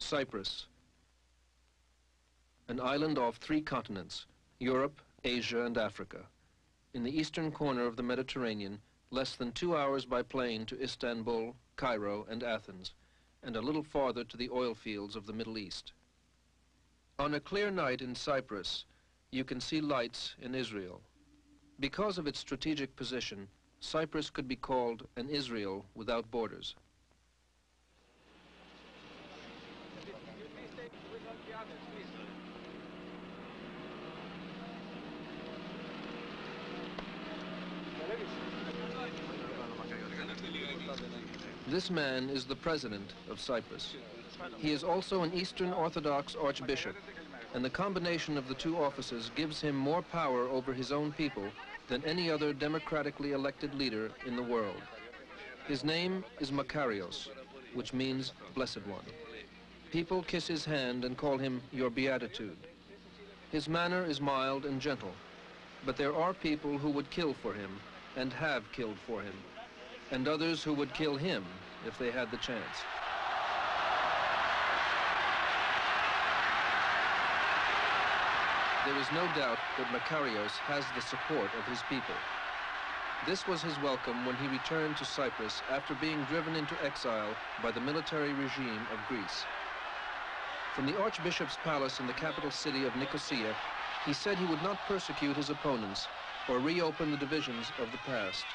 Cyprus, an island off 3 continents, Europe, Asia, and Africa, in the eastern corner of the Mediterranean, less than 2 hours by plane to Istanbul, Cairo, and Athens, and a little farther to the oil fields of the Middle East. On a clear night in Cyprus, you can see lights in Israel. Because of its strategic position, Cyprus could be called an Israel without borders. This man is the president of Cyprus. He is also an Eastern Orthodox archbishop, and the combination of the 2 offices gives him more power over his own people than any other democratically elected leader in the world. His name is Makarios, which means Blessed One. People kiss his hand and call him Your Beatitude. His manner is mild and gentle, but there are people who would kill for him and have killed for him, and others who would kill him if they had the chance. There is no doubt that Makarios has the support of his people. This was his welcome when he returned to Cyprus after being driven into exile by the military regime of Greece. From the Archbishop's palace in the capital city of Nicosia, he said he would not persecute his opponents or reopen the divisions of the past.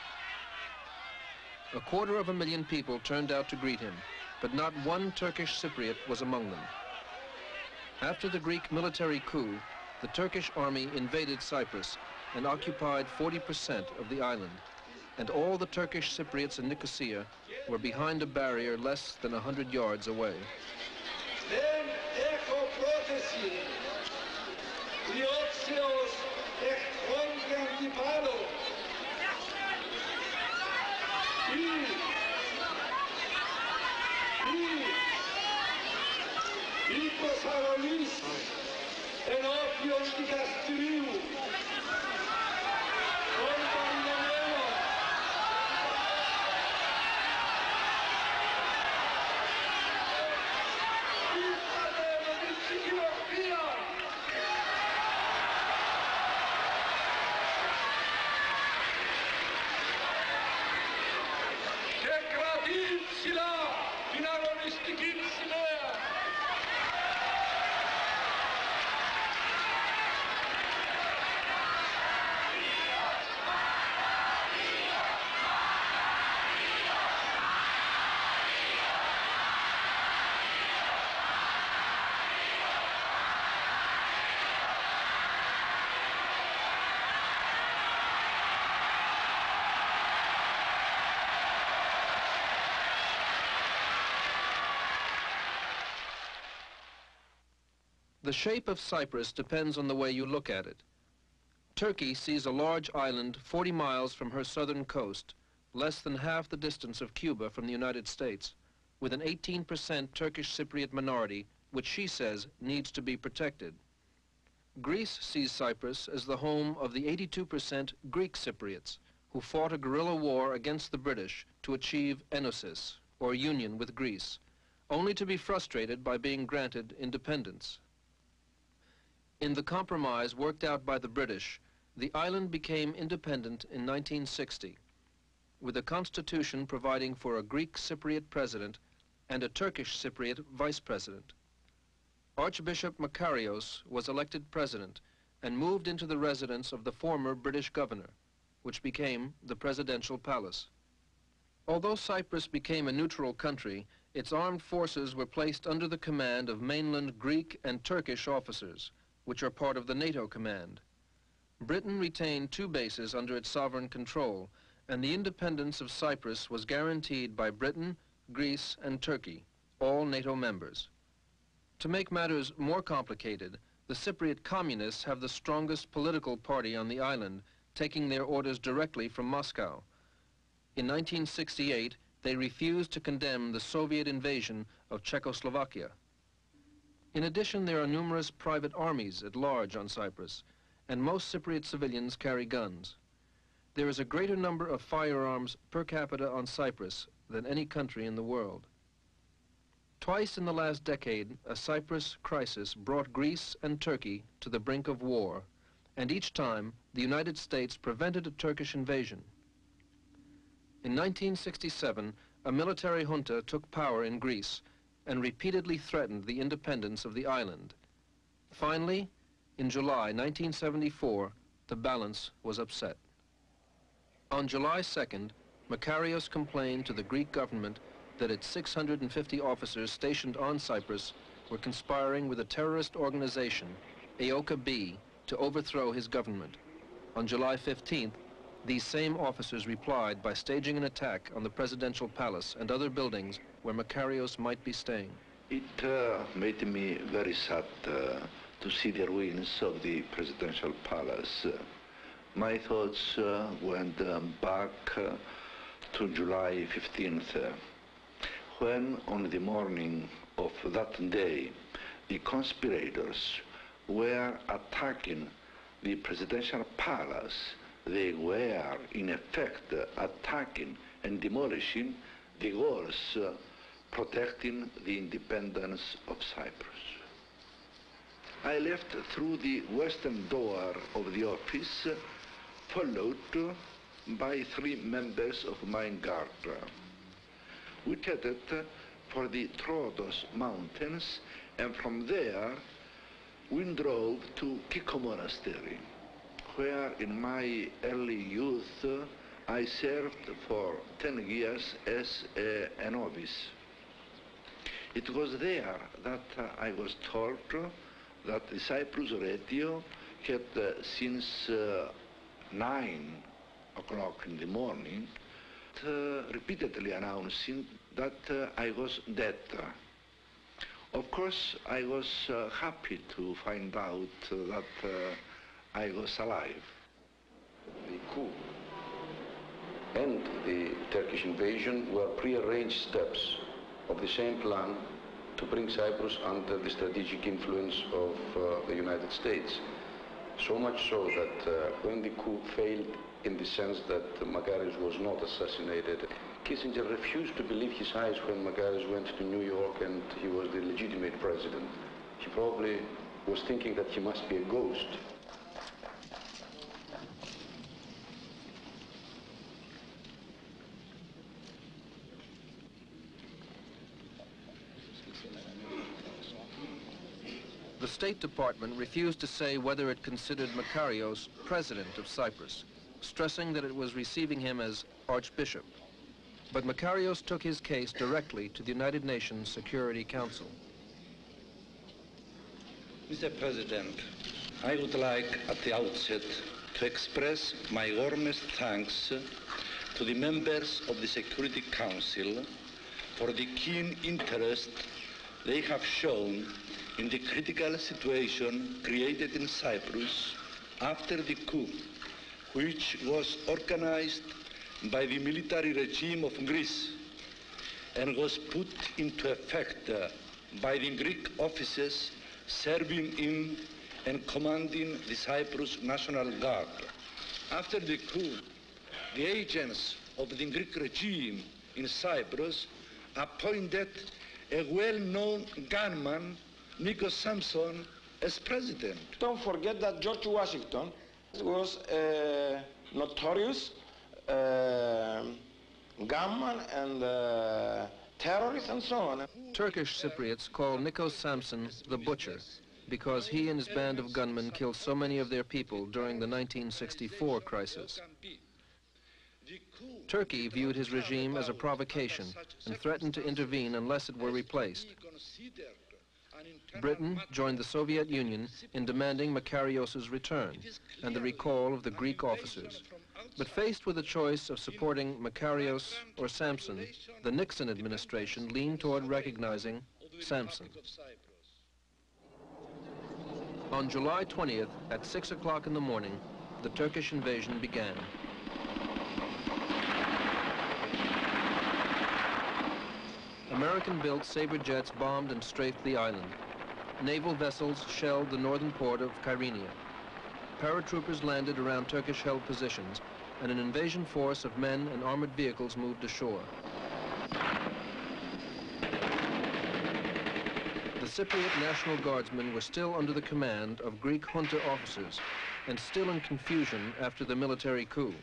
250,000 people turned out to greet him, but not one Turkish Cypriot was among them. After the Greek military coup, the Turkish army invaded Cyprus and occupied 40% of the island, and all the Turkish Cypriots in Nicosia were behind a barrier less than 100 yards away. The shape of Cyprus depends on the way you look at it. Turkey sees a large island 40 miles from her southern coast, less than half the distance of Cuba from the United States, with an 18% Turkish Cypriot minority, which she says needs to be protected. Greece sees Cyprus as the home of the 82% Greek Cypriots, who fought a guerrilla war against the British to achieve enosis, or union with Greece, only to be frustrated by being granted independence. In the compromise worked out by the British, the island became independent in 1960, with a constitution providing for a Greek Cypriot president and a Turkish Cypriot vice president. Archbishop Makarios was elected president and moved into the residence of the former British governor, which became the presidential palace. Although Cyprus became a neutral country, its armed forces were placed under the command of mainland Greek and Turkish officers, which are part of the NATO command. Britain retained 2 bases under its sovereign control, and the independence of Cyprus was guaranteed by Britain, Greece, and Turkey, all NATO members. To make matters more complicated, the Cypriot communists have the strongest political party on the island, taking their orders directly from Moscow. In 1968, they refused to condemn the Soviet invasion of Czechoslovakia. In addition, there are numerous private armies at large on Cyprus, and most Cypriot civilians carry guns. There is a greater number of firearms per capita on Cyprus than any country in the world. Twice in the last decade, a Cyprus crisis brought Greece and Turkey to the brink of war, and each time the United States prevented a Turkish invasion. In 1967, a military junta took power in Greece and repeatedly threatened the independence of the island. Finally, in July 1974, the balance was upset. On July 2nd, Makarios complained to the Greek government that its 650 officers stationed on Cyprus were conspiring with a terrorist organization, AOKA B, to overthrow his government. On July 15th, these same officers replied by staging an attack on the presidential palace and other buildings where Makarios might be staying. It made me very sad to see the ruins of the presidential palace. My thoughts went back to July 15th, when on the morning of that day, the conspirators were attacking the presidential palace. They were, in effect, attacking and demolishing the walls protecting the independence of Cyprus. I left through the western door of the office, followed by 3 members of my guard. We headed for the Troodos Mountains, and from there we drove to Kiko Monastery, where in my early youth I served for 10 years as a novice. It was there that I was told that the Cyprus radio had since 9 o'clock in the morning repeatedly announcing that I was dead. Of course, I was happy to find out that I was alive. The coup and the Turkish invasion were pre-arranged steps of the same plan to bring Cyprus under the strategic influence of the United States. So much so that when the coup failed, in the sense that Makarios was not assassinated, Kissinger refused to believe his eyes when Makarios went to New York and he was the legitimate president. He probably was thinking that he must be a ghost. The State Department refused to say whether it considered Makarios president of Cyprus, stressing that it was receiving him as Archbishop. But Makarios took his case directly to the United Nations Security Council. Mr. President, I would like at the outset to express my warmest thanks to the members of the Security Council for the keen interest they have shown in the critical situation created in Cyprus after the coup, which was organized by the military regime of Greece and was put into effect by the Greek officers serving in and commanding the Cyprus National Guard. After the coup, the agents of the Greek regime in Cyprus appointed a well-known gunman, Sαμψών, as president. Don't forget that George Washington was a notorious gunman and terrorist and so on. Turkish Cypriots call Sαμψών the Butcher because he and his band of gunmen killed so many of their people during the 1964 crisis. Turkey viewed his regime as a provocation and threatened to intervene unless it were replaced. Britain joined the Soviet Union in demanding Makarios' return and the recall of the Greek officers. But faced with the choice of supporting Makarios or Sαμψών, the Nixon administration leaned toward recognizing Sαμψών. On July 20th, at 6 o'clock in the morning, the Turkish invasion began. American-built Sabre jets bombed and strafed the island. Naval vessels shelled the northern port of Kyrenia. Paratroopers landed around Turkish-held positions, and an invasion force of men and armored vehicles moved ashore. Cypriot National Guardsmen were still under the command of Greek junta officers and still in confusion after the military coup.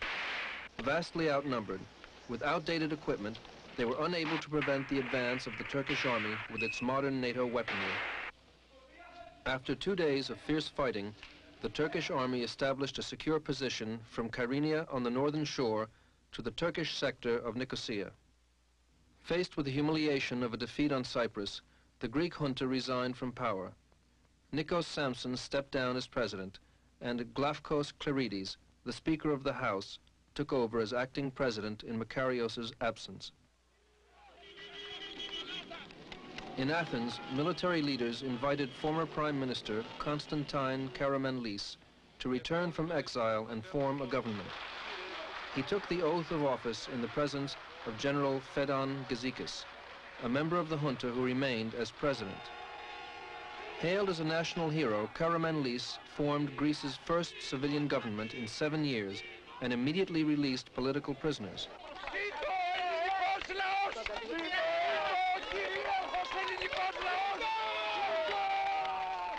Vastly outnumbered, with outdated equipment, they were unable to prevent the advance of the Turkish army with its modern NATO weaponry. After 2 days of fierce fighting, the Turkish army established a secure position from Kyrenia on the northern shore to the Turkish sector of Nicosia. Faced with the humiliation of a defeat on Cyprus, the Greek junta resigned from power. Nikos Shamson stepped down as president, and Glafkos Klirides, the Speaker of the House, took over as acting president in Makarios's absence. In Athens, military leaders invited former Prime Minister Constantine Karamanlis to return from exile and form a government. He took the oath of office in the presence of General Fedon Gizikis, a member of the junta who remained as president. Hailed as a national hero, Karamanlis formed Greece's first civilian government in 7 years and immediately released political prisoners.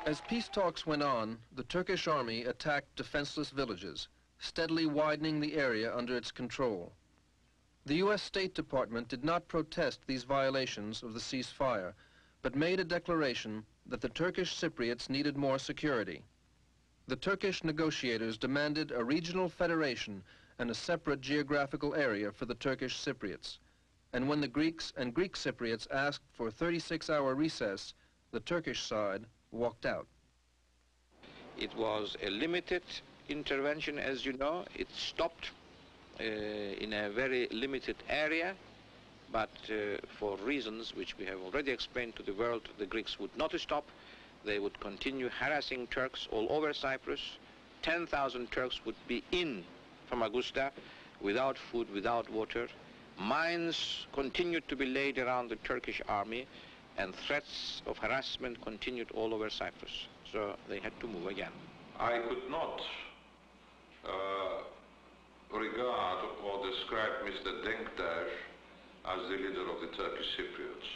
As peace talks went on, the Turkish army attacked defenseless villages, steadily widening the area under its control. The U.S. State Department did not protest these violations of the ceasefire, but made a declaration that the Turkish Cypriots needed more security. The Turkish negotiators demanded a regional federation and a separate geographical area for the Turkish Cypriots. And when the Greeks and Greek Cypriots asked for a 36-hour recess, the Turkish side walked out. It was a limited intervention, as you know. It stopped in a very limited area, but for reasons which we have already explained to the world, the Greeks would not stop. They would continue harassing Turks all over Cyprus. 10,000 Turks would be in Famagusta without food, without water. Mines continued to be laid around the Turkish army, and threats of harassment continued all over Cyprus. So they had to move again. I could not regard or describe Mr. Denktas as the leader of the Turkish Cypriots.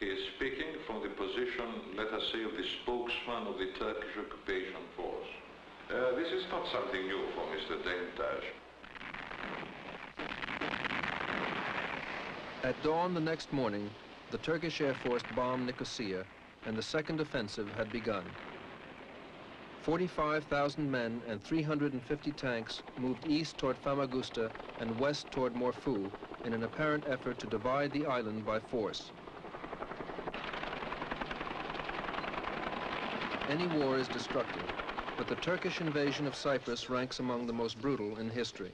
He is speaking from the position, let us say, of the spokesman of the Turkish occupation force. This is not something new for Mr. Denktas. At dawn the next morning, the Turkish Air Force bombed Nicosia, and the second offensive had begun. 45,000 men and 350 tanks moved east toward Famagusta and west toward Morphou in an apparent effort to divide the island by force. Any war is destructive, but the Turkish invasion of Cyprus ranks among the most brutal in history.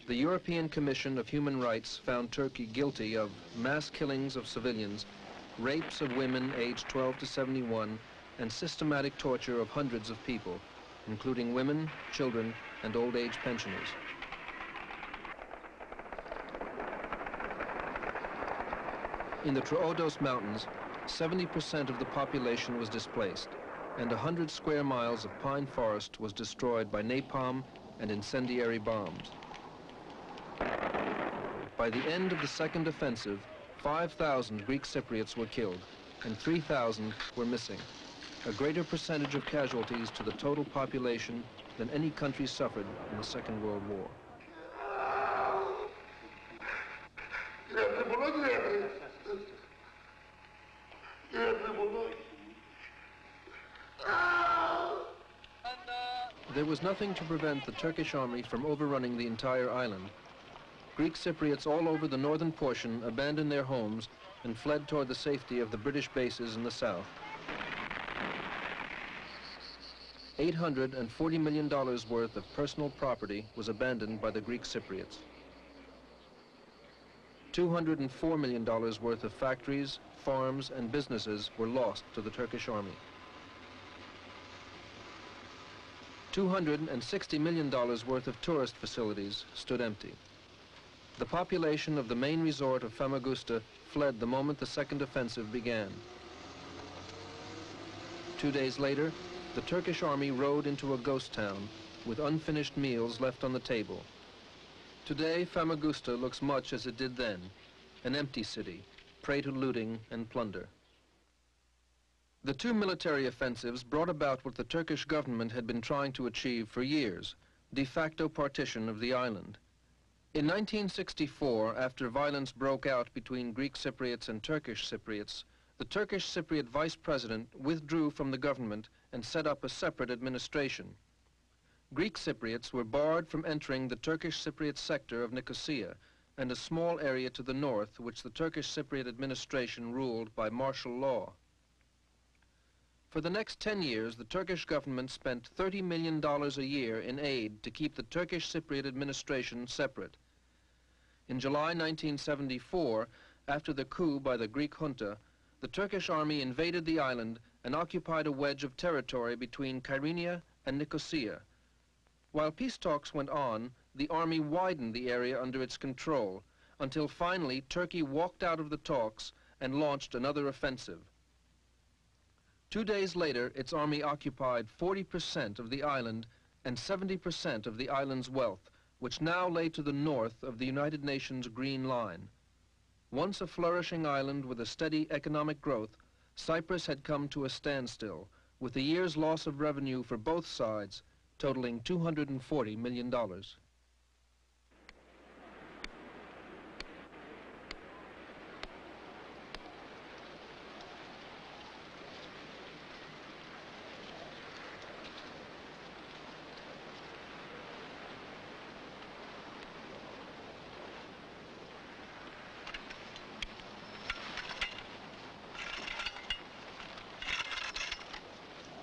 The European Commission of Human Rights found Turkey guilty of mass killings of civilians, rapes of women aged 12 to 71, and systematic torture of hundreds of people, including women, children, and old-age pensioners. In the Troodos Mountains, 70% of the population was displaced, and 100 square miles of pine forest was destroyed by napalm and incendiary bombs. By the end of the second offensive, 5,000 Greek Cypriots were killed, and 3,000 were missing, a greater percentage of casualties to the total population than any country suffered in the Second World War. There was nothing to prevent the Turkish army from overrunning the entire island. Greek Cypriots all over the northern portion abandoned their homes and fled toward the safety of the British bases in the south. $840 million worth of personal property was abandoned by the Greek Cypriots. $204 million worth of factories, farms, and businesses were lost to the Turkish army. $260 million worth of tourist facilities stood empty. The population of the main resort of Famagusta fled the moment the second offensive began. 2 days later, the Turkish army rode into a ghost town with unfinished meals left on the table. Today, Famagusta looks much as it did then, an empty city, prey to looting and plunder. The two military offensives brought about what the Turkish government had been trying to achieve for years, de facto partition of the island. In 1964, after violence broke out between Greek Cypriots and Turkish Cypriots, the Turkish Cypriot vice president withdrew from the government and set up a separate administration. Greek Cypriots were barred from entering the Turkish Cypriot sector of Nicosia and a small area to the north which the Turkish Cypriot administration ruled by martial law. For the next 10 years, the Turkish government spent $30 million a year in aid to keep the Turkish Cypriot administration separate. In July 1974, after the coup by the Greek junta, the Turkish army invaded the island and occupied a wedge of territory between Kyrenia and Nicosia. While peace talks went on, the army widened the area under its control, until finally Turkey walked out of the talks and launched another offensive. 2 days later, its army occupied 40% of the island and 70% of the island's wealth, which now lay to the north of the United Nations Green Line. Once a flourishing island with a steady economic growth, Cyprus had come to a standstill, with a year's loss of revenue for both sides totaling $240 million.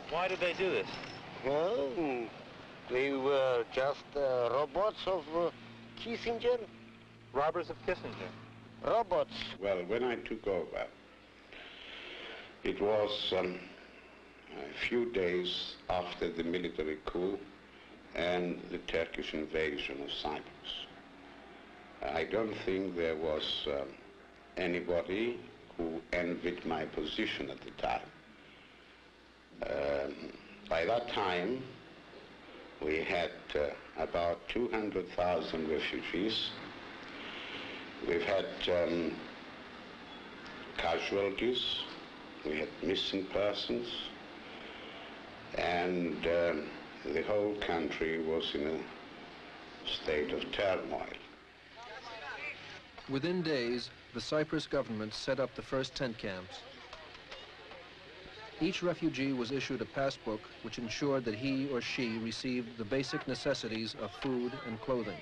Why did they do this? Well, they were just robots of Kissinger. Robbers of Kissinger. Robots. Well, when I took over, it was a few days after the military coup and the Turkish invasion of Cyprus. I don't think there was anybody who envied my position at the time. By that time, we had about 200,000 refugees. We've had casualties, we had missing persons, and the whole country was in a state of turmoil. Within days, the Cyprus government set up the first tent camps. Each refugee was issued a passbook which ensured that he or she received the basic necessities of food and clothing.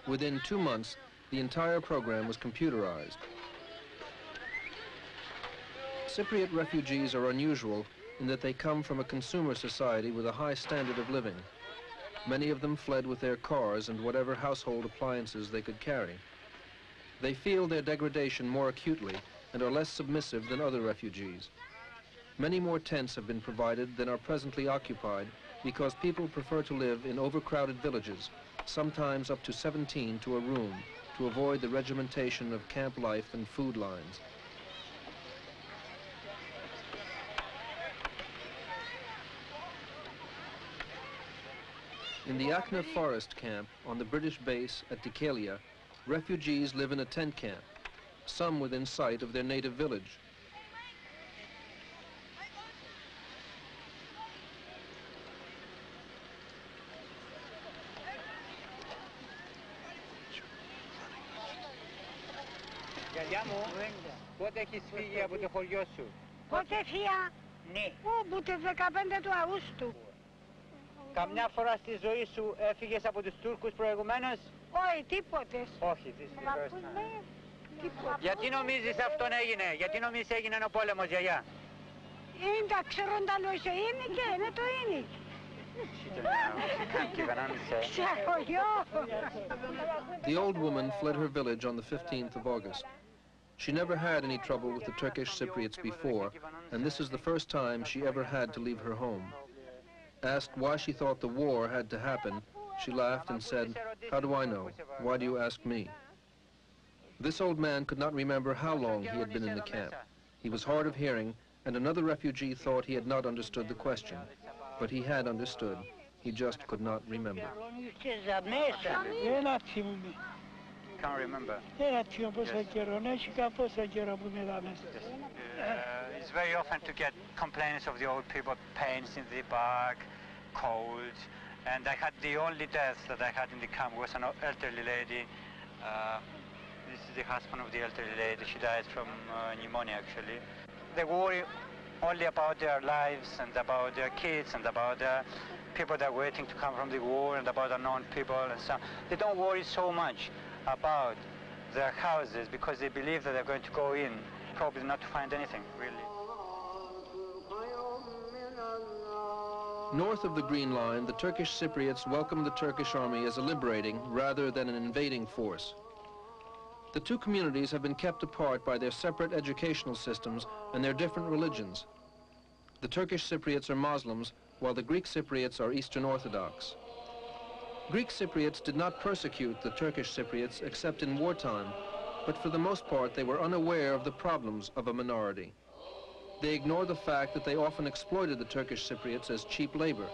Within 2 months, the entire program was computerized. Cypriot refugees are unusual in that they come from a consumer society with a high standard of living. Many of them fled with their cars and whatever household appliances they could carry. They feel their degradation more acutely and are less submissive than other refugees. Many more tents have been provided than are presently occupied because people prefer to live in overcrowded villages, sometimes up to 17 to a room, to avoid the regimentation of camp life and food lines. In the Akna forest camp on the British base at Dikelia, refugees live in a tent camp, some within sight of their native village. Γιαγιά μου, πότε έχεις φύγει από το χωριό σου? Πότε φύγα? Ναι. Από τις 15 του Αυγούστου. Καμιά φορά στη ζωή σου έφυγες από τους Τούρκους προηγουμένως? Όχι, τίποτε. Όχι, δυστυχώς. Γιατί νομίζεις αυτόν έγινε? Γιατί νομίζεις έγινε ο πόλεμος, γιαγιά? Είναι τα ξέροντα είναι και είναι το είναι. The old woman fled her village on the 15th of August. She never had any trouble with the Turkish Cypriots before, and this is the first time she ever had to leave her home. Asked why she thought the war had to happen, she laughed and said, "How do I know? Why do you ask me?" This old man could not remember how long he had been in the camp. He was hard of hearing, and another refugee thought he had not understood the question. But he had understood. He just could not remember. Can't remember. It's very often to get complaints of the old people, pains in the back, cold, and I had the only death that I had in the camp was an elderly lady. This is the husband of the elderly lady. She died from pneumonia, actually. They worry only about their lives and about their kids and about the people that are waiting to come from the war and about unknown people and so on. They don't worry so much about their houses because they believe that they're going to go in, probably not to find anything, really. North of the Green Line, the Turkish Cypriots welcomed the Turkish army as a liberating rather than an invading force. The two communities have been kept apart by their separate educational systems and their different religions. The Turkish Cypriots are Muslims, while the Greek Cypriots are Eastern Orthodox. Greek Cypriots did not persecute the Turkish Cypriots except in wartime, but for the most part they were unaware of the problems of a minority. They ignore the fact that they often exploited the Turkish Cypriots as cheap labor.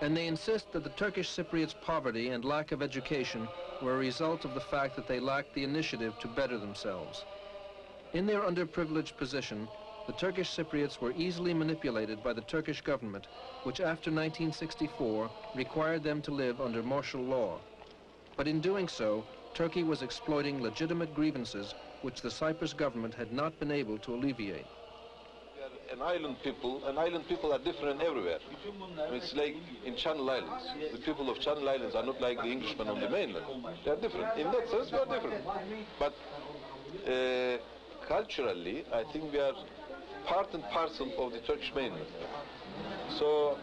And they insist that the Turkish Cypriots' poverty and lack of education were a result of the fact that they lacked the initiative to better themselves. In their underprivileged position, the Turkish Cypriots were easily manipulated by the Turkish government, which after 1964 required them to live under martial law. But in doing so, Turkey was exploiting legitimate grievances which the Cyprus government had not been able to alleviate. An island people are different everywhere. It's like in Channel Islands. The people of Channel Islands are not like the Englishmen on the mainland. They are different. In that sense, we are different. But culturally, I think we are part and parcel of the Turkish mainland. So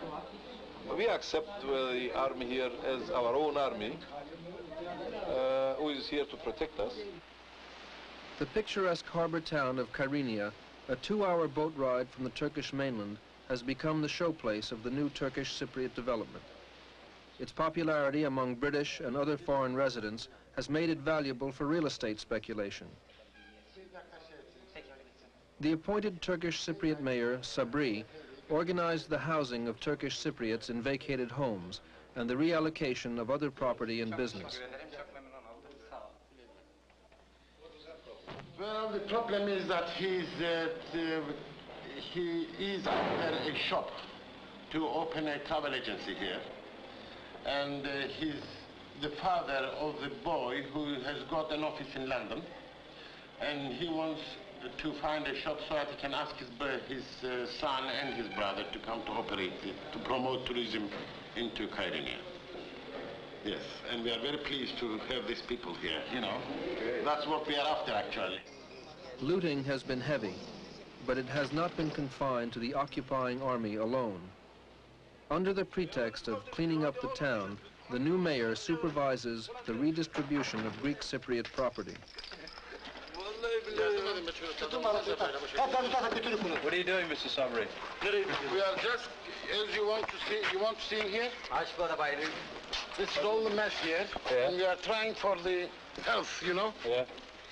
we accept the army here as our own army, who is here to protect us. The picturesque harbor town of Kyrenia, a 2-hour boat ride from the Turkish mainland, has become the showplace of the new Turkish Cypriot development. Its popularity among British and other foreign residents has made it valuable for real estate speculation. The appointed Turkish Cypriot mayor, Sabri, organized the housing of Turkish Cypriots in vacated homes and the reallocation of other property and business. Well, the problem is that he is after a shop to open a travel agency here, and he's the father of the boy who has got an office in London, and he wants to find a shop so that he can ask his son and his brother to come to operate it, to promote tourism into Kyrenia. Yes, and we are very pleased to have these people here, you know. That's what we are after, actually. Looting has been heavy, but it has not been confined to the occupying army alone. Under the pretext of cleaning up the town, the new mayor supervises the redistribution of Greek Cypriot property. What are you doing, Mr. Sabri? We are just, as you want to see in here? This is all the mess here, and we are trying for the health, you know?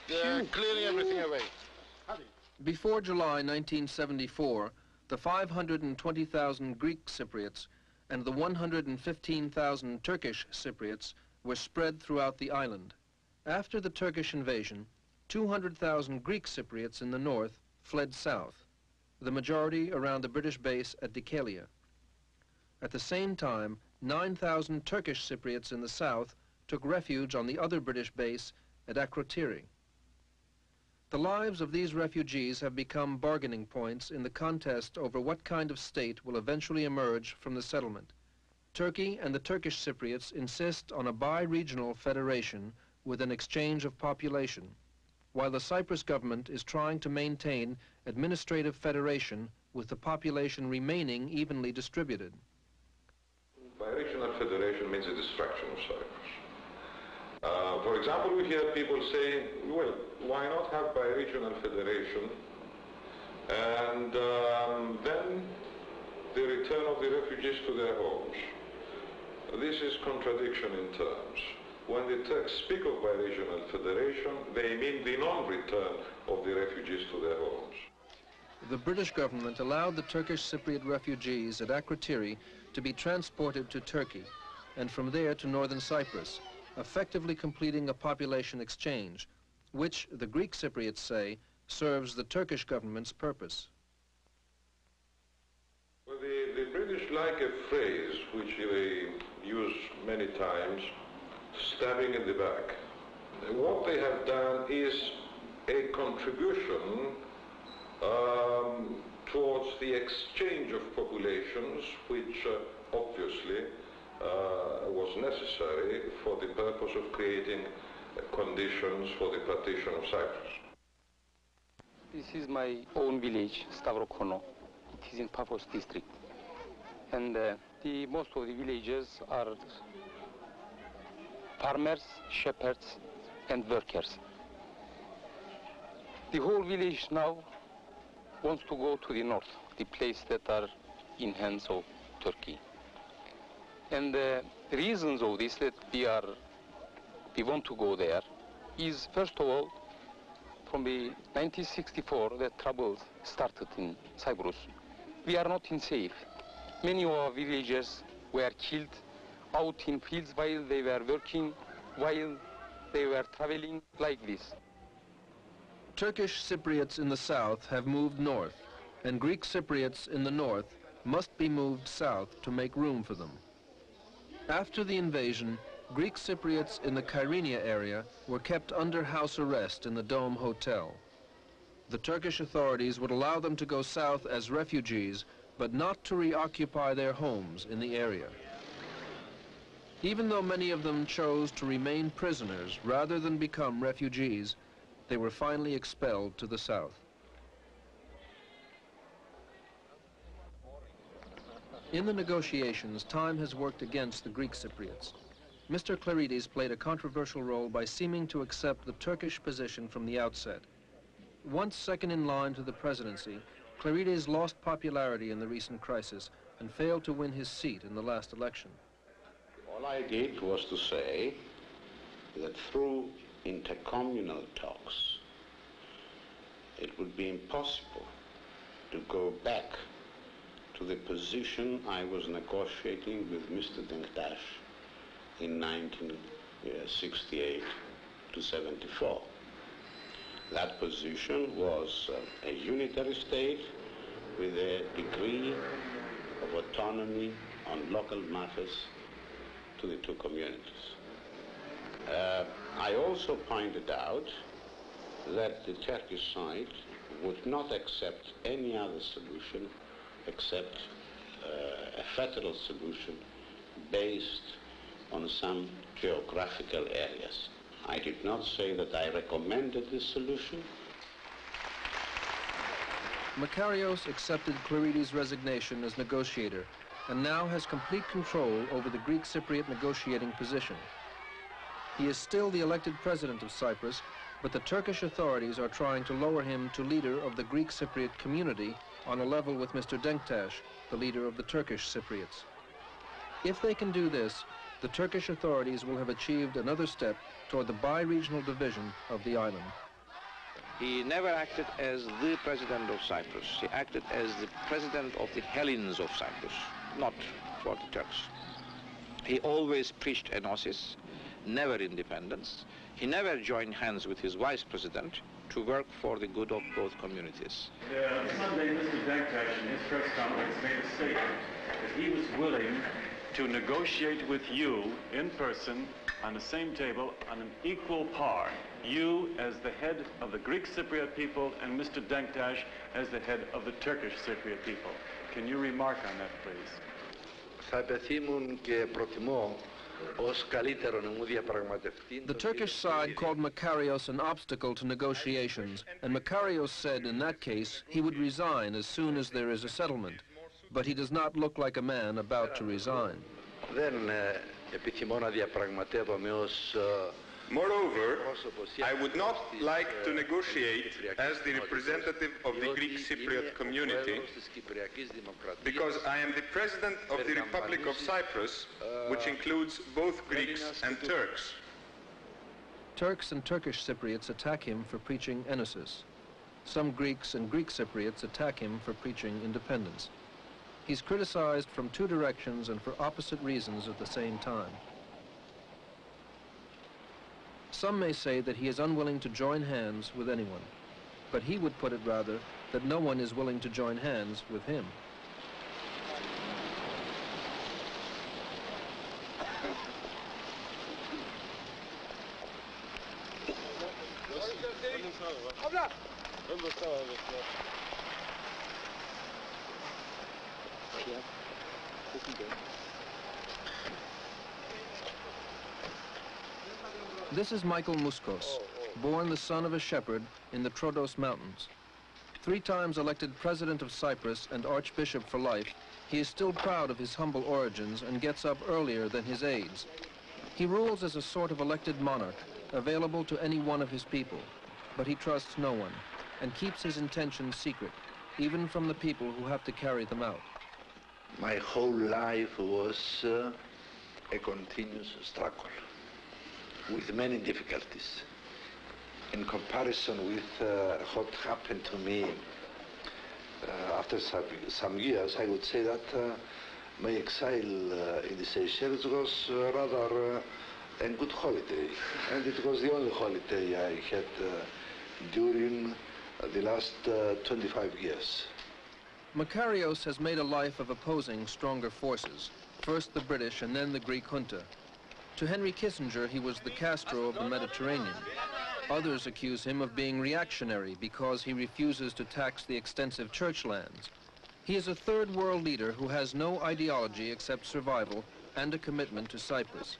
Clearing everything away. Before July 1974, the 520,000 Greek Cypriots and the 115,000 Turkish Cypriots were spread throughout the island. After the Turkish invasion, 200,000 Greek Cypriots in the north fled south, the majority around the British base at Dikalia. At the same time, 9,000 Turkish Cypriots in the south took refuge on the other British base at Akrotiri. The lives of these refugees have become bargaining points in the contest over what kind of state will eventually emerge from the settlement. Turkey and the Turkish Cypriots insist on a bi-regional federation with an exchange of population, while the Cyprus government is trying to maintain administrative federation with the population remaining evenly distributed. Bi-regional federation means the destruction of Cyprus. For example, we hear people say, well, why not have bi-regional federation and then the return of the refugees to their homes? This is contradiction in terms. When the Turks speak of bi-regional federation, they mean the non-return of the refugees to their homes. The British government allowed the Turkish Cypriot refugees at Akrotiri to be transported to Turkey and from there to northern Cyprus, effectively completing a population exchange, which, the Greek Cypriots say, serves the Turkish government's purpose. like a phrase which they use many times, stabbing in the back. What they have done is a contribution towards the exchange of populations, which obviously was necessary for the purpose of creating conditions for the partition of Cyprus. This is my own village, Stavrokono. It is in Paphos district. And most of the villages are farmers, shepherds, and workers. The whole village now wants to go to the north, the place that are in hands of Turkey. And the reasons of this that we want to go there is, first of all, from the 1964 that troubles started in Cyprus, we are not in safe. Many of our villagers were killed out in fields while they were working, while they were traveling like this. Turkish Cypriots in the south have moved north, and Greek Cypriots in the north must be moved south to make room for them. After the invasion, Greek Cypriots in the Kyrenia area were kept under house arrest in the Dome Hotel. The Turkish authorities would allow them to go south as refugees, but not to reoccupy their homes in the area. Even though many of them chose to remain prisoners rather than become refugees, they were finally expelled to the south. In the negotiations, time has worked against the Greek Cypriots. Mr. Κληρίδης played a controversial role by seeming to accept the Turkish position from the outset. Once second in line to the presidency, Κληρίδης lost popularity in the recent crisis and failed to win his seat in the last election. All I did was to say that through intercommunal talks, it would be impossible to go back to the position I was negotiating with Mr. Ντεκτάς in 1968 to 74. That position was a unitary state with a degree of autonomy on local matters to the two communities. I also pointed out that the Turkish side would not accept any other solution except a federal solution based on some geographical areas. I did not say that I recommended this solution. Makarios accepted Κληρίδης' resignation as negotiator and now has complete control over the Greek Cypriot negotiating position. He is still the elected president of Cyprus, but the Turkish authorities are trying to lower him to leader of the Greek Cypriot community on a level with Mr. Ντεκτάς, the leader of the Turkish Cypriots. If they can do this, the Turkish authorities will have achieved another step toward the bi-regional division of the island. He never acted as the president of Cyprus. He acted as the president of the Hellenes of Cyprus, not for the Turks. He always preached enosis, never independence. He never joined hands with his vice president to work for the good of both communities. Sunday, Mr. Ντεκτάς in his press conference made a statement that he was willing to negotiate with you in person on the same table on an equal par. You as the head of the Greek Cypriot people and Mr. Ντεκτάς as the head of the Turkish Cypriot people. Can you remark on that, please? Θα επιθυμούν και προτιμώ ως καλύτερο να μου διαπραγματευτεί. The Turkish side called Makarios an obstacle to negotiations, and Makarios said in that case he would resign as soon as there is a settlement. But he does not look like a man about to resign. Δεν επιθυμώ να διαπραγματεύομαι ως Moreover, I would not like to negotiate as the representative of the Greek Cypriot community because I am the president of the Republic of Cyprus, which includes both Greeks and Turks. Turks and Turkish Cypriots attack him for preaching enosis. Some Greeks and Greek Cypriots attack him for preaching independence. He's criticized from two directions and for opposite reasons at the same time. Some may say that he is unwilling to join hands with anyone, but he would put it rather that no one is willing to join hands with him. This is Michael Muskos, born the son of a shepherd in the Troodos Mountains. 3 times elected president of Cyprus and archbishop for life, he is still proud of his humble origins and gets up earlier than his aides. He rules as a sort of elected monarch, available to any one of his people, but he trusts no one and keeps his intentions secret, even from the people who have to carry them out. My whole life was a continuous struggle with many difficulties. In comparison with what happened to me after some years, I would say that my exile in the Seychelles was rather a good holiday, and it was the only holiday I had during the last 25 years. Makarios has made a life of opposing stronger forces, first the British and then the Greek junta. To Henry Kissinger, he was the Castro of the Mediterranean. Others accuse him of being reactionary because he refuses to tax the extensive church lands. He is a third world leader who has no ideology except survival and a commitment to Cyprus.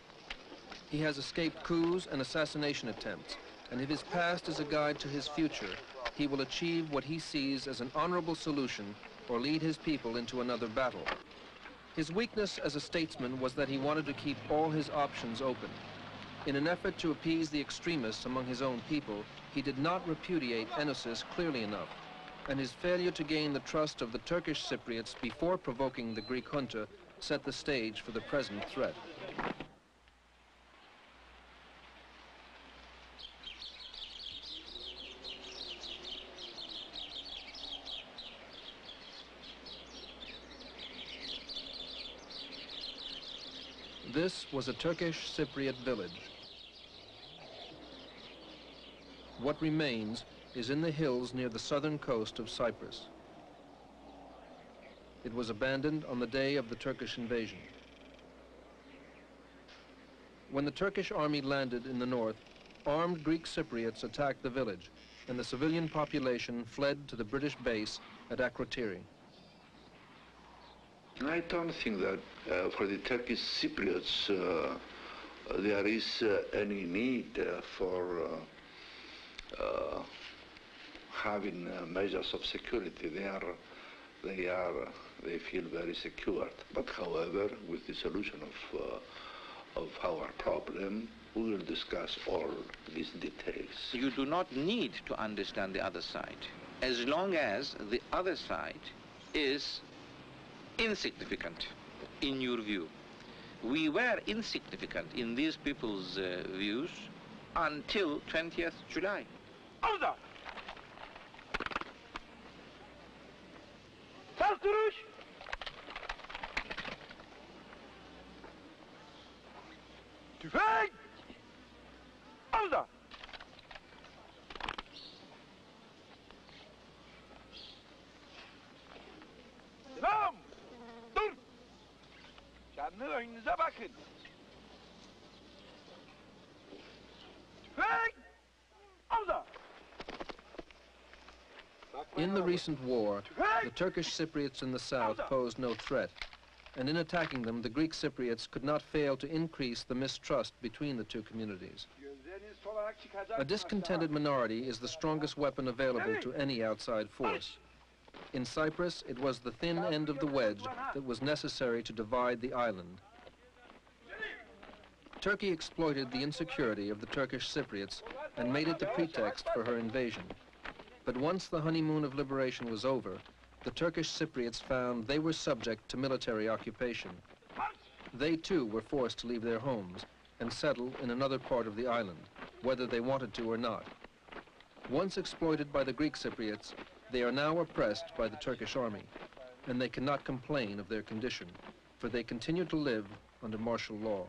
He has escaped coups and assassination attempts, and if his past is a guide to his future, he will achieve what he sees as an honorable solution or lead his people into another battle. His weakness as a statesman was that he wanted to keep all his options open. In an effort to appease the extremists among his own people, he did not repudiate Enosis clearly enough, and his failure to gain the trust of the Turkish Cypriots before provoking the Greek junta set the stage for the present threat. This was a Turkish Cypriot village. What remains is in the hills near the southern coast of Cyprus. It was abandoned on the day of the Turkish invasion. When the Turkish army landed in the north, armed Greek Cypriots attacked the village, and the civilian population fled to the British base at Akrotiri. I don't think that for the Turkish Cypriots there is any need for having measures of security. They feel very secured. But however, with the solution of our problem, we will discuss all these details. You do not need to understand the other side, as long as the other side is insignificant in your view. We were insignificant in these people's views until 20th July. Orada! Ters duruş! Tüfek! Orada! Selam! Dur! Kendi önünüze bakın. Tüfek! Orada! In the recent war, the Turkish Cypriots in the south posed no threat, and in attacking them, the Greek Cypriots could not fail to increase the mistrust between the two communities. A discontented minority is the strongest weapon available to any outside force. In Cyprus, it was the thin end of the wedge that was necessary to divide the island. Turkey exploited the insecurity of the Turkish Cypriots and made it the pretext for her invasion. But once the honeymoon of liberation was over, the Turkish Cypriots found they were subject to military occupation. They too were forced to leave their homes and settle in another part of the island, whether they wanted to or not. Once exploited by the Greek Cypriots, they are now oppressed by the Turkish army, and they cannot complain of their condition, for they continue to live under martial law.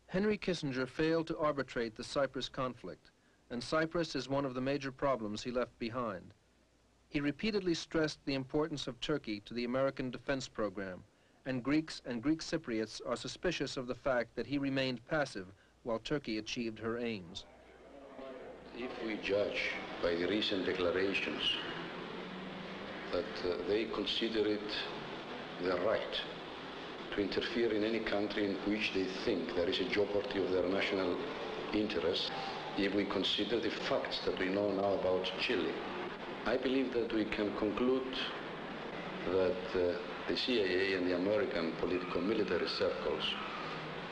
Henry Kissinger failed to arbitrate the Cyprus conflict, and Cyprus is one of the major problems he left behind. He repeatedly stressed the importance of Turkey to the American defense program, and Greeks and Greek Cypriots are suspicious of the fact that he remained passive while Turkey achieved her aims. If we judge by the recent declarations that they consider it their right to interfere in any country in which they think there is a jeopardy of their national interests, if we consider the facts that we know now about Chile, I believe that we can conclude that the CIA and the American political military circles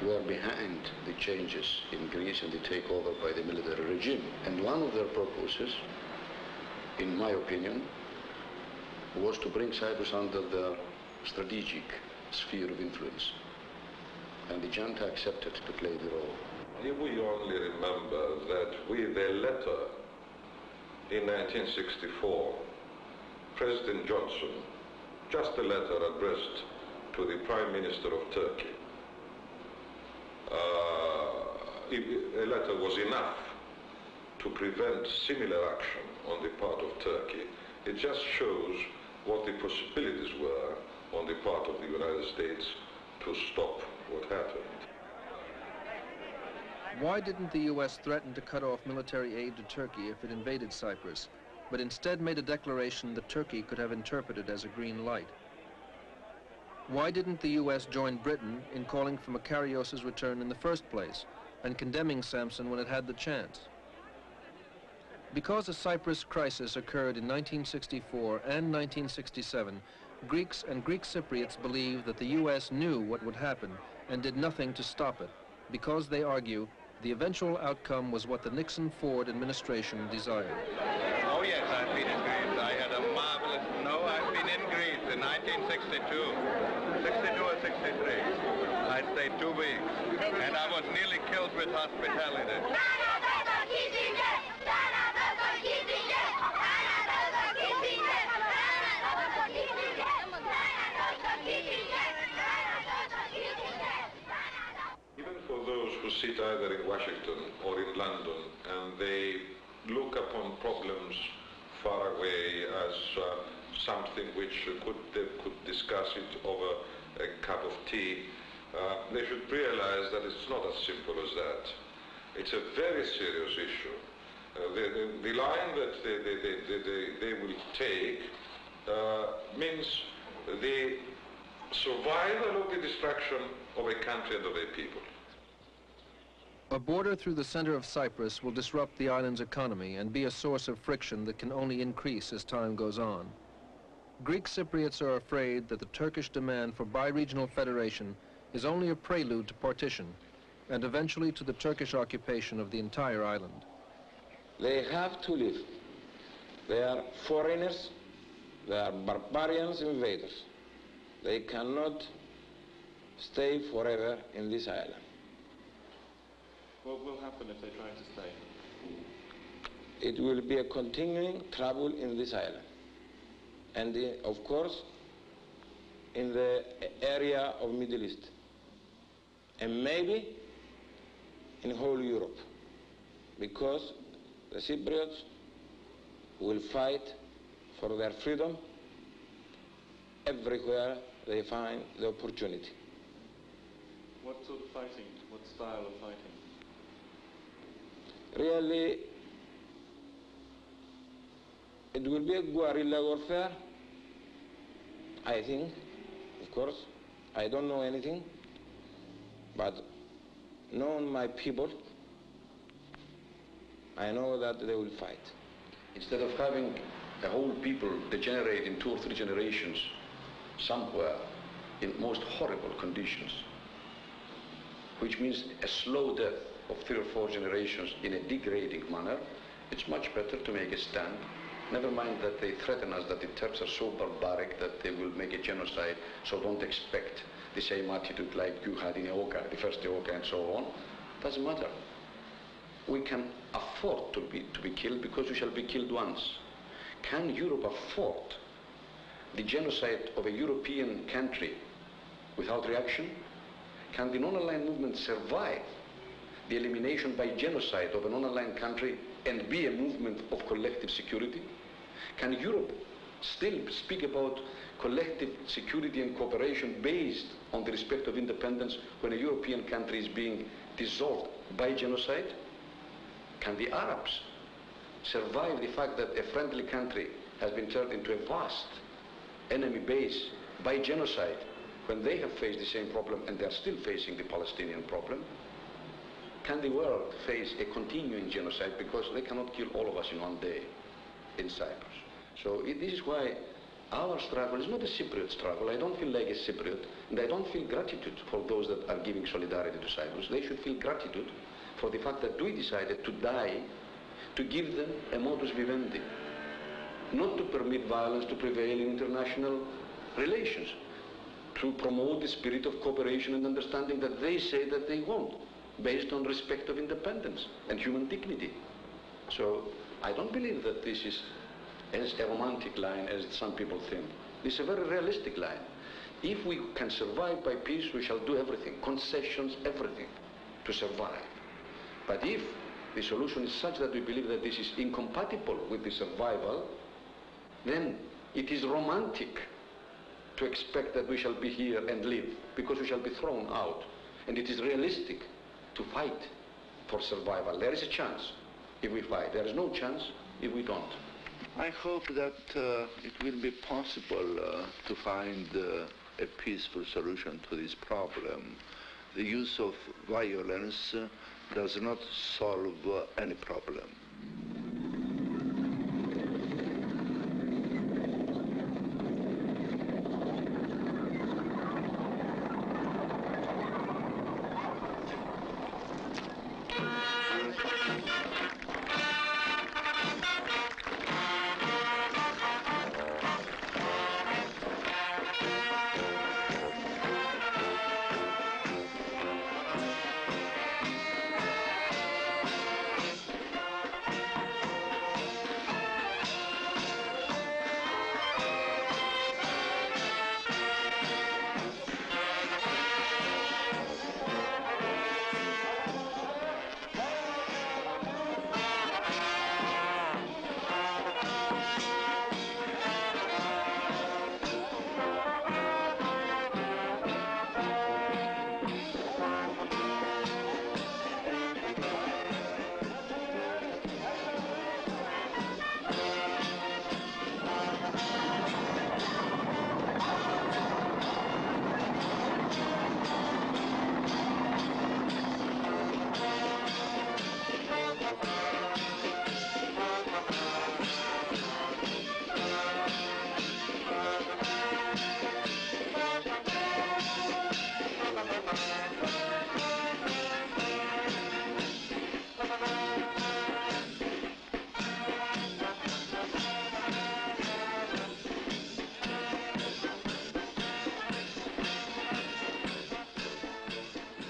were behind the changes in Greece and the takeover by the military regime. And one of their purposes, in my opinion, was to bring Cyprus under their strategic sphere of influence. And the junta accepted to play the role. If we only remember that with a letter in 1964, President Johnson, just a letter addressed to the Prime Minister of Turkey, a letter was enough to prevent similar action on the part of Turkey. It just shows what the possibilities were on the part of the United States to stop what happened. Why didn't the U.S. threaten to cut off military aid to Turkey if it invaded Cyprus, but instead made a declaration that Turkey could have interpreted as a green light? Why didn't the U.S. join Britain in calling for Makarios' return in the first place and condemning Samppson when it had the chance? Because a Cyprus crisis occurred in 1964 and 1967, Greeks and Greek Cypriots believe that the U.S. knew what would happen and did nothing to stop it, because they argue the eventual outcome was what the Nixon-Ford administration desired. Oh yes, I've been in Greece. I had a marvelous... No, I've been in Greece in 1962. 62 or 63. I stayed 2 weeks, and I was nearly killed with hospitality. Even for those who sit either in Washington or in London and they look upon problems far away as something which they could discuss it over a cup of tea, they should realize that it's not as simple as that. It's a very serious issue. The line that they will take means the survival of the destruction of a country and of a people. A border through the center of Cyprus will disrupt the island's economy and be a source of friction that can only increase as time goes on. Greek Cypriots are afraid that the Turkish demand for bi-regional federation is only a prelude to partition and eventually to the Turkish occupation of the entire island. They have to live. They are foreigners, they are barbarians, invaders. They cannot stay forever in this island. What will happen if they try to stay? It will be a continuing trouble in this island. And of course, in the area of Middle East. And maybe in whole Europe. Because the Cypriots will fight for their freedom everywhere they find the opportunity. What sort of fighting? What style of fighting? Really, it will be a guerrilla warfare, I think, of course. I don't know anything, but knowing my people, I know that they will fight. Instead of having a whole people degenerate in 2 or 3 generations somewhere in most horrible conditions, which means a slow death of 3 or 4 generations in a degrading manner, it's much better to make a stand. Never mind that they threaten us that the Turks are so barbaric that they will make a genocide, so don't expect the same attitude like you had in Eoka, the first Eoka and so on. Doesn't matter. We can afford to be killed because we shall be killed once. Can Europe afford the genocide of a European country without reaction? Can the non-aligned movement survive the elimination by genocide of a non-aligned country and be a movement of collective security? Can Europe still speak about collective security and cooperation based on the respect of independence when a European country is being dissolved by genocide? Can the Arabs survive the fact that a friendly country has been turned into a vast enemy base by genocide when they have faced the same problem and they are still facing the Palestinian problem? Can the world face a continuing genocide because they cannot kill all of us in one day in Cyprus? So this is why our struggle is not a Cypriot struggle. I don't feel like a Cypriot, and I don't feel gratitude for those that are giving solidarity to Cyprus. They should feel gratitude for the fact that we decided to die to give them a modus vivendi, not to permit violence to prevail in international relations, to promote the spirit of cooperation and understanding that they say that they want, based on respect of independence and human dignity. So I don't believe that this is as a romantic line as some people think. This is a very realistic line. If we can survive by peace, we shall do everything, concessions, everything, to survive. But if the solution is such that we believe that this is incompatible with the survival, then it is romantic to expect that we shall be here and live, because we shall be thrown out. And it is realistic to fight for survival. There is a chance if we fight. There is no chance if we don't. I hope that it will be possible to find a peaceful solution to this problem. The use of violence does not solve any problem.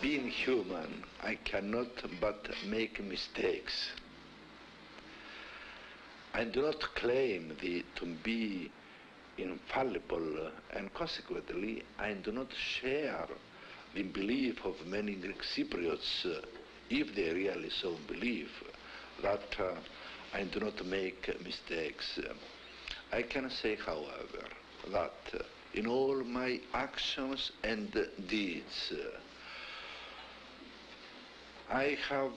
Being human, I cannot but make mistakes. I do not claim to be infallible, and consequently I do not share the belief of many Greek Cypriots, if they really so believe, that I do not make mistakes. I can say, however, that in all my actions and deeds, I have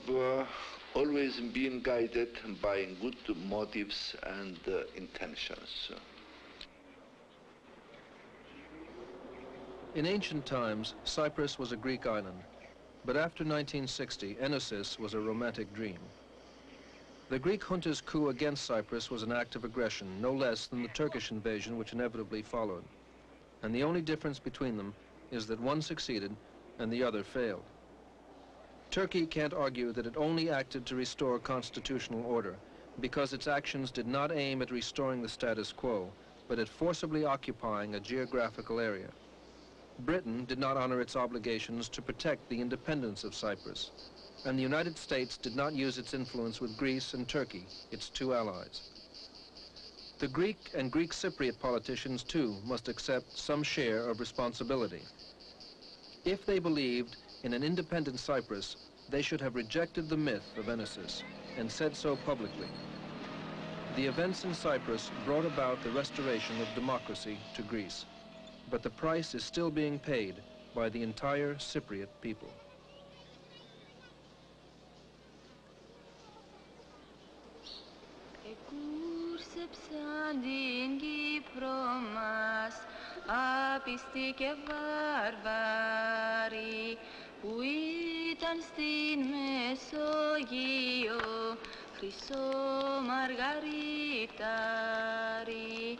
always been guided by good motives and intentions. In ancient times, Cyprus was a Greek island, but after 1960, Enosis was a romantic dream. The Greek junta's coup against Cyprus was an act of aggression, no less than the Turkish invasion which inevitably followed. And the only difference between them is that one succeeded and the other failed. Turkey can't argue that it only acted to restore constitutional order, because its actions did not aim at restoring the status quo, but at forcibly occupying a geographical area. Britain did not honor its obligations to protect the independence of Cyprus, and the United States did not use its influence with Greece and Turkey, its two allies. The Greek and Greek Cypriot politicians, too, must accept some share of responsibility. If they believed in an independent Cyprus, they should have rejected the myth of Enosis and said so publicly. The events in Cyprus brought about the restoration of democracy to Greece, but the price is still being paid by the entire Cypriot people. Εκούρσεψαν την Κύπρο μας άπιστοι και βάρβαροι που ήταν στην Μεσόγειο χρυσό μαργαριτάρι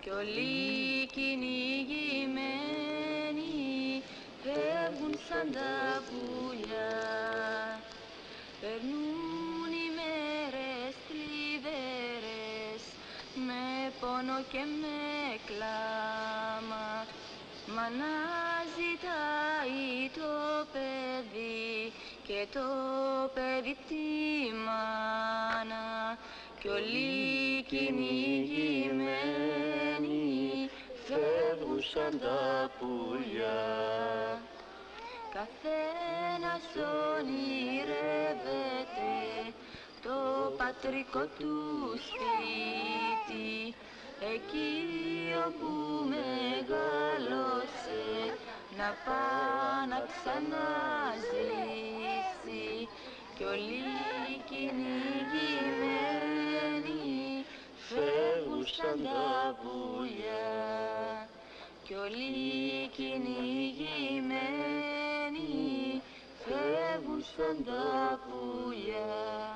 κι όλοι κυνηγημένοι φεύγουν σαν τα πουλιά. Περνούν οι μέρες θλιβερές με πόνο και με κλάμα, μα να ζητάει το παιδί και το παιδί τη μάνα κι όλοι κυνηγημένοι φεύγουν σαν τα πουλιά. Καθένας ονειρεύεται το πατρικό του σπίτι εκεί όπου μεγάλωσε να πάει να ξαναζήσει κι όλοι κυνηγημένοι φεύγουν σαν τα πουλιά κι όλοι κυνηγημένοι φεύγουν σαν τα πουλιά.